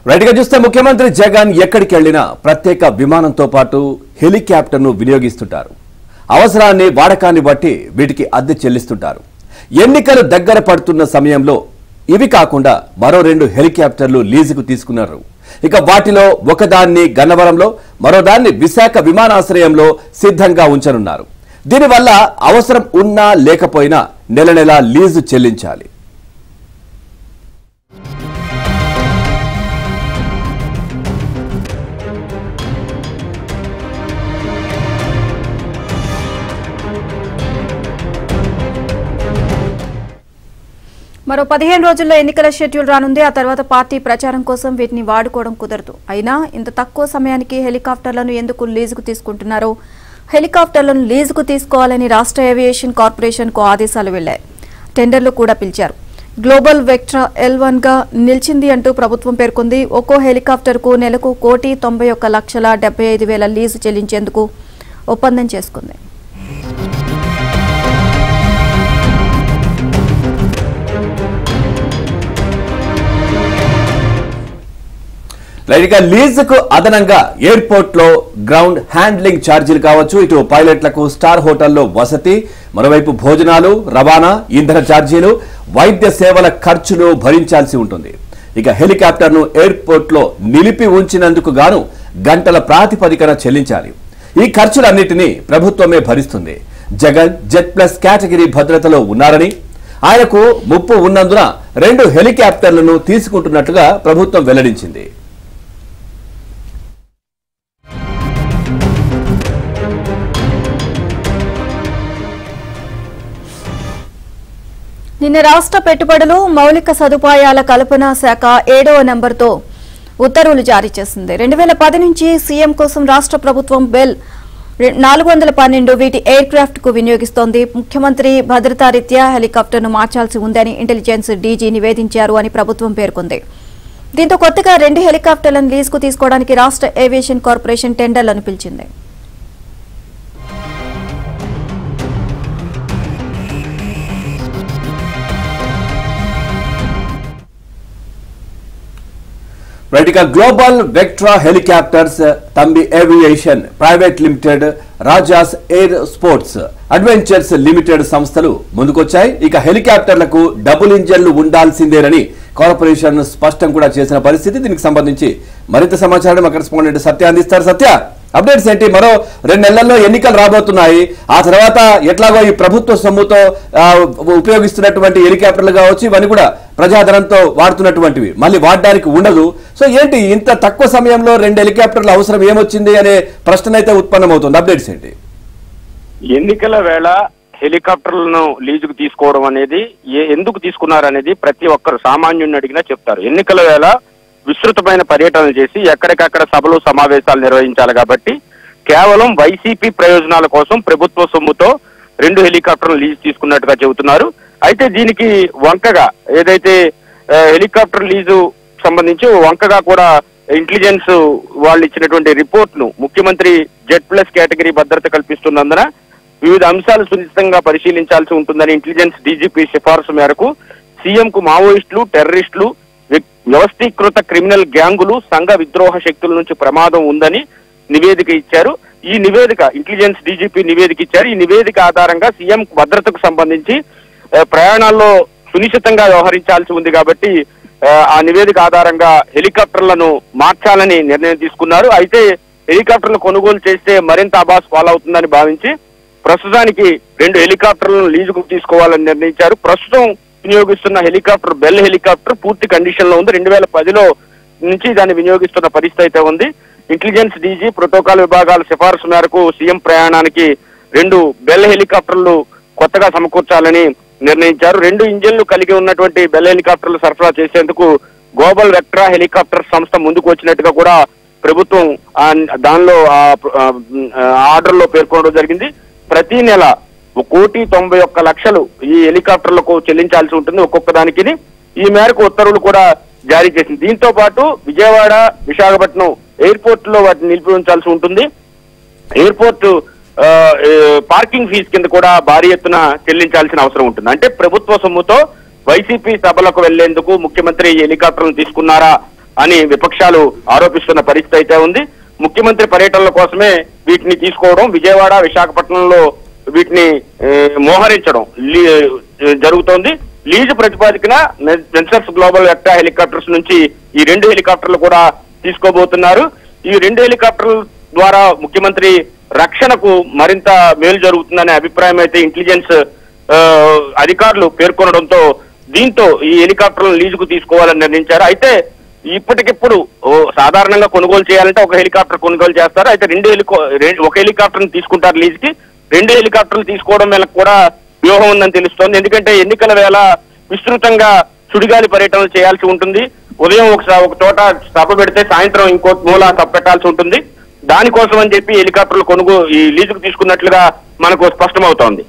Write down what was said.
Right గా చూస్తే ముఖ్యమంత్రి జగన్ ఎక్కడికి వెళ్ళినా ప్రత్యేక విమానంతో పాటు హెలికాప్టర్ను వినియోగిస్తుంటారు. అవసరాన్ని వాడకాన్ని బట్టి వీటికి అద్దె చెల్లిస్తుంటారు. ఎన్నికలు దగ్గర పడుతున్న సమయంలో ఇవి కాకుండా మరో 2 హెలికాప్టర్లు లీజుకు తీసుకున్నారు. ఇక వాటిలో ఒకదాన్ని గన్నవరంలో మరోదాన్ని విశాఖ విమానాశ్రయంలో సిద్ధంగా ఉంచనున్నారు. దీనివల్ల అవసరం ఉన్నా లేకపోయినా నెల నెలా లీజు చెల్లించాలి. మరో 15 రోజుల్లో ఎన్నికల షెడ్యూల్ రానుంది. ఆ తర్వాత పార్టీ ప్రచారం కోసం వీటిని వాడుకోవడం కుదరదు. అయినా ఇంత తక్కువ సమయానికి హెలికాప్టర్లను ఎందుకు లీజుకు తీసుకుంటున్నారో, హెలికాప్టర్లను లీజుకు తీసుకోవాలని రాష్ట్ర ఏవియేషన్ కార్పొరేషన్కు ఆదేశాలు వెళ్లాయి. టెండర్లు కూడా పిలిచారు. గ్లోబల్ వెక్ట్రా L1 గా నిలిచింది అంటూ ప్రభుత్వం పేర్కొంది. ఒక్కో హెలికాప్టర్కు నెలకు 1,91,75,000 లీజు చెల్లించేందుకు ఒప్పందం చేసుకుంది. లీజుకు అదనంగా ఎయిర్పోర్ట్ లో గ్రౌండ్ హ్యాండ్లింగ్ ఛార్జీలు కావచ్చు, ఇటు పైలట్లకు స్టార్ హోటల్లో వసతి, మరోవైపు భోజనాలు, రవాణా, ఇంధన ఛార్జీలు, వైద్య సేవల ఖర్చులు భరించాల్సి ఉంటుంది. ఇక హెలికాప్టర్ను ఎయిర్పోర్ట్ లో నిలిపి ఉంచినందుకు గాను గంటల ప్రాతిపదికన చెల్లించాలి. ఈ ఖర్చులన్నింటినీ ప్రభుత్వమే భరిస్తుంది. జగన్ జెడ్ ప్లస్ కేటగిరీ భద్రతలో ఉన్నారని, ఆయనకు ముప్పు ఉన్నందున 2 హెలికాప్టర్లను తీసుకుంటున్నట్లుగా ప్రభుత్వం వెల్లడించింది. నిన్న రాష్ట్ర పెట్టుబడులు మౌలిక సదుపాయాల కల్పన శాఖ 7వ నెంబర్తో ఉత్తర్వులు జారీ చేసింది. 2010 నుంచి సీఎం కోసం రాష్ట్ర ప్రభుత్వం బెల్ 412 వీటి ఎయిర్ క్రాఫ్ట్ కు వినియోగిస్తోంది. ముఖ్యమంత్రి భద్రతా రీత్యా హెలికాప్టర్ను మార్చాల్సి ఉందని ఇంటెలిజెన్స్ డీజీ నివేదించారు అని ప్రభుత్వం పేర్కొంది. దీంతో కొత్తగా 2 హెలికాప్టర్లను లీజుకు తీసుకోవడానికి రాష్ట్ర ఏవియేషన్ కార్పొరేషన్ టెండర్లను పిలిచింది. Global Vectra Helicopters, Thumby Aviation Private Limited, Raja's Air Sports Adventures Limited సంస్థలు ముందుకొచ్చాయి. ఇక హెలికాప్టర్లకు డబుల్ ఇంజన్లు ఉండాల్సిందేనని కార్పొరేషన్ స్పష్టం కూడా చేసిన పరిస్థితి. దీనికి సంబంధించి మరింత సమాచారం మా కరెస్పాండెంట్ సత్య అందిస్తారు. సత్య, అప్డేట్స్ ఏంటి? మరో 2 నెలల్లో ఎన్నికలు రాబోతున్నాయి. ఆ తర్వాత ఎట్లాగో ఈ ప్రభుత్వ సొమ్ముతో ఉపయోగిస్తున్నటువంటి హెలికాప్టర్లు కావచ్చు, ఇవన్నీ కూడా ప్రజాధనంతో వాడుతున్నటువంటివి, మళ్ళీ వాడడానికి ఉండదు. సో ఏంటి ఇంత తక్కువ సమయంలో 2 హెలికాప్టర్ల అవసరం ఏమొచ్చింది అనే ప్రశ్న అయితే ఉత్పన్నమవుతుంది. అప్డేట్స్ ఏంటి? ఎన్నికల వేళ హెలికాప్టర్లను లీజుకు తీసుకోవడం అనేది ఎందుకు తీసుకున్నారనేది ప్రతి ఒక్కరు సామాన్యుడిని అడిగినా చెప్తారు. ఎన్నికల వేళ విస్తృతమైన పర్యటనలు చేసి ఎక్కడికక్కడ సభలు సమావేశాలు నిర్వహించాలి కాబట్టి కేవలం వైసీపీ ప్రయోజనాల కోసం ప్రభుత్వ సొమ్ముతో 2 హెలికాప్టర్లు లీజు తీసుకున్నట్టుగా చెబుతున్నారు. అయితే దీనికి వంకగా ఏదైతే హెలికాప్టర్ లీజు సంబంధించి వంకగా కూడా ఇంటెలిజెన్స్ వాళ్ళు ఇచ్చినటువంటి రిపోర్ట్ ను ముఖ్యమంత్రి జెడ్ ప్లస్ కేటగిరీ భద్రత కల్పిస్తున్నందున వివిధ అంశాలు సునిశ్చితంగా పరిశీలించాల్సి ఉంటుందని ఇంటెలిజెన్స్ డీజీపీ సిఫార్సు మేరకు సీఎం కు మావోయిస్టులు, టెర్రరిస్టులు, వ్యవస్థీకృత క్రిమినల్ గ్యాంగులు, సంఘ విద్రోహ శక్తుల నుంచి ప్రమాదం ఉందని నివేదిక ఇచ్చారు. ఈ నివేదిక ఇంటెలిజెన్స్ డీజీపీ నివేదిక ఇచ్చారు. ఈ నివేదిక ఆధారంగా సీఎం భద్రతకు సంబంధించి ప్రయాణాల్లో సునిశ్చితంగా వ్యవహరించాల్సి ఉంది కాబట్టి ఆ నివేదిక ఆధారంగా హెలికాప్టర్లను మార్చాలని నిర్ణయం తీసుకున్నారు. అయితే హెలికాప్టర్లు కొనుగోలు చేస్తే మరింత అబాస్ పాలవుతుందని భావించి ప్రస్తుతానికి 2 హెలికాప్టర్లను లీజుకు తీసుకోవాలని నిర్ణయించారు. ప్రస్తుతం వినియోగిస్తున్న హెలికాప్టర్ బెల్ హెలికాప్టర్ పూర్తి కండిషన్ లో ఉంది. 2010లో నుంచి దాన్ని వినియోగిస్తున్న పరిస్థితి అయితే ఉంది. ఇంటెలిజెన్స్ డీజీ ప్రోటోకాల్ విభాగాల సిఫార్సు మేరకు సీఎం ప్రయాణానికి 2 బెల్ హెలికాప్టర్లు కొత్తగా సమకూర్చాలని నిర్ణయించారు. 2 ఇంజన్లు కలిగి ఉన్నటువంటి బెల్ హెలికాప్టర్లు సరఫరా చేసేందుకు గ్లోబల్ వెక్ట్రా హెలికాప్టర్ సంస్థ ముందుకు వచ్చినట్టుగా కూడా ప్రభుత్వం దానిలో ఆర్డర్ లో పేర్కొనడం జరిగింది. ప్రతి నెల 1,91,00,000 ఈ హెలికాప్టర్లకు చెల్లించాల్సి ఉంటుంది ఒక్కొక్క దానికి. ఈ మేరకు ఉత్తర్వులు కూడా జారీ చేసింది. దీంతో పాటు విజయవాడ, విశాఖపట్నం ఎయిర్పోర్ట్ లో వాటిని నిలిపి ఉంచాల్సి ఉంటుంది. ఎయిర్పోర్ట్ పార్కింగ్ ఫీజు కింద కూడా భారీ ఎత్తున చెల్లించాల్సిన అవసరం ఉంటుంది. అంటే ప్రభుత్వ సొమ్ముతో వైసీపీ సభలకు వెళ్లేందుకు ముఖ్యమంత్రి హెలికాప్టర్లను తీసుకున్నారా అని విపక్షాలు ఆరోపిస్తున్న పరిస్థితి అయితే ఉంది. ముఖ్యమంత్రి పర్యటనల కోసమే వీటిని తీసుకోవడం, విజయవాడ విశాఖపట్నంలో వీటిని మోహరించడం జరుగుతోంది. లీజు ప్రతిపాదికన వెంచర్స్ గ్లోబల్ వెక్ట్రా హెలికాప్టర్స్ నుంచి ఈ 2 హెలికాప్టర్లు కూడా తీసుకోబోతున్నారు. ఈ 2 హెలికాప్టర్ల ద్వారా ముఖ్యమంత్రి రక్షణకు మరింత మేలు జరుగుతుందనే అభిప్రాయం అయితే ఇంటెలిజెన్స్ అధికారులు పేర్కొనడంతో దీంతో ఈ హెలికాప్టర్లను లీజుకు తీసుకోవాలని నిర్ణయించారు. అయితే ఇప్పటికిప్పుడు సాధారణంగా కొనుగోలు చేయాలంటే ఒక హెలికాప్టర్ కొనుగోలు చేస్తారు. అయితే ఒక హెలికాప్టర్ తీసుకుంటారు లీజుకి. 2 హెలికాప్టర్లు తీసుకోవడం వల్ల కూడా వ్యూహం ఉందని తెలుస్తోంది. ఎందుకంటే ఎన్నికల వేళ విస్తృతంగా సుడిగాలి పర్యటనలు చేయాల్సి ఉంటుంది. ఉదయం ఒక చోట సభ పెడితే సాయంత్రం ఇంకో మూల సభ పెట్టాల్సి ఉంటుంది. దానికోసం అని చెప్పి హెలికాప్టర్లు ఈ లీజుకు తీసుకున్నట్లుగా మనకు స్పష్టమవుతోంది.